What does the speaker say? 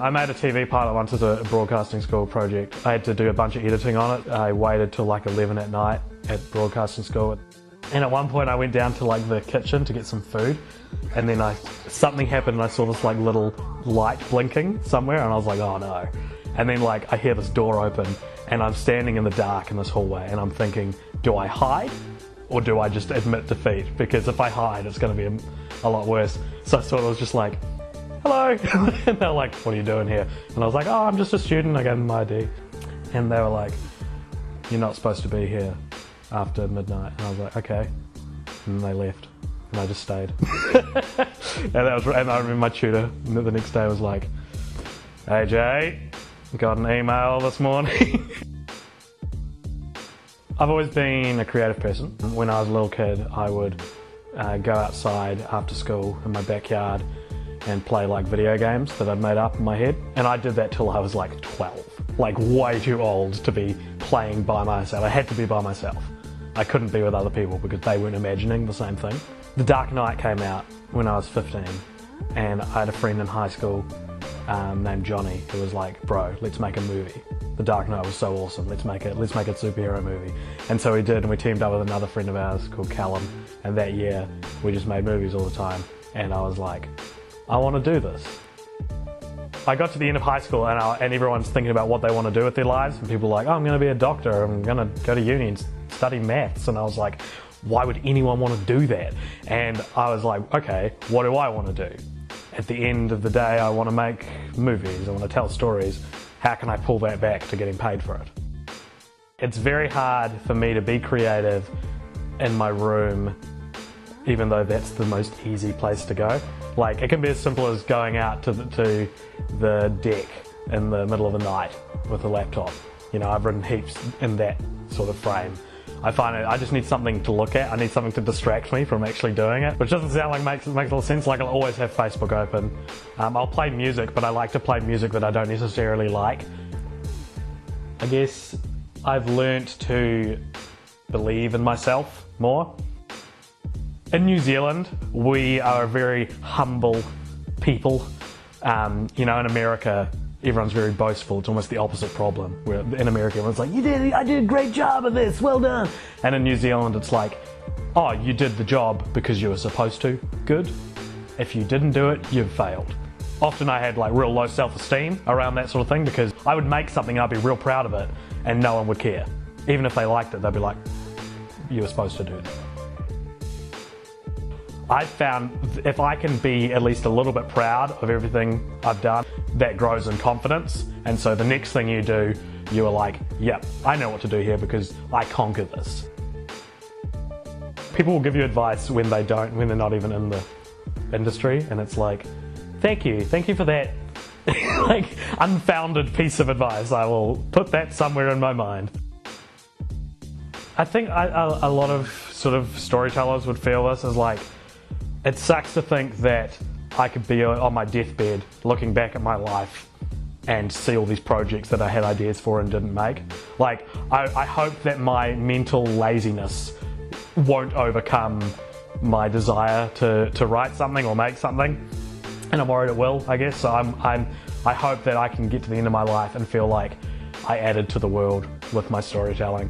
I made a TV pilot once as a broadcasting school project. I had to do a bunch of editing on it. I waited till like 11 at night at broadcasting school. And at one point I went down to like the kitchen to get some food, and then something happened and I saw this like little light blinking somewhere, and I was like, oh no. And then like I hear this door open and I'm standing in the dark in this hallway and I'm thinking, do I hide or do I just admit defeat? Because if I hide, it's going to be a lot worse. So I sort of was just like, hello. And they're like, what are you doing here? And I was like, oh, I'm just a student. I gave them my ID. And they were like, you're not supposed to be here after midnight. And I was like, okay. And they left. And I just stayed. And I remember my tutor the next day was like, hey Jay, got an email this morning. I've always been a creative person. When I was a little kid, I would go outside after school in my backyard and play like video games that I'd made up in my head. And I did that till I was like 12, like way too old to be playing by myself. I had to be by myself. I couldn't be with other people because they weren't imagining the same thing. The Dark Knight came out when I was 15, and I had a friend in high school named Johnny who was like, bro, let's make a movie. The Dark Knight was so awesome, let's make a superhero movie. And so we did, and we teamed up with another friend of ours called Callum, and that year we just made movies all the time. And I was like, I want to do this. I got to the end of high school and everyone's thinking about what they want to do with their lives, and people were like, oh, I'm going to be a doctor, I'm going to go to uni and study maths. And I was like, why would anyone want to do that? And I was like, okay, what do I want to do? At the end of the day, I want to make movies, I want to tell stories. How can I pull that back to getting paid for it? It's very hard for me to be creative in my room, even though that's the most easy place to go. Like, it can be as simple as going out to the deck in the middle of the night with a laptop. You know, I've written heaps in that sort of frame. I find I just need something to look at. I need something to distract me from actually doing it, which doesn't sound like makes a lot of sense. Like, I'll always have Facebook open. I'll play music, but I like to play music that I don't necessarily like. I guess I've learnt to believe in myself more. In New Zealand, we are a very humble people. You know, in America, everyone's very boastful. It's almost the opposite problem. Where in America, everyone's like, I did a great job of this, well done. And in New Zealand, it's like, oh, you did the job because you were supposed to, good. If you didn't do it, you've failed. Often I had like real low self-esteem around that sort of thing, because I would make something, I'd be real proud of it, and no one would care. Even if they liked it, they'd be like, you were supposed to do that. I've found if I can be at least a little bit proud of everything I've done, that grows in confidence. And so the next thing you do, you are like, yep, I know what to do here because I conquered this. People will give you advice when they're not even in the industry, and it's like, thank you for that like unfounded piece of advice. I will put that somewhere in my mind. I think a lot of sort of storytellers would feel this as like, it sucks to think that I could be on my deathbed looking back at my life and see all these projects that I had ideas for and didn't make. Like, I hope that my mental laziness won't overcome my desire to write something or make something. And I'm worried it will, I guess. So I hope that I can get to the end of my life and feel like I added to the world with my storytelling.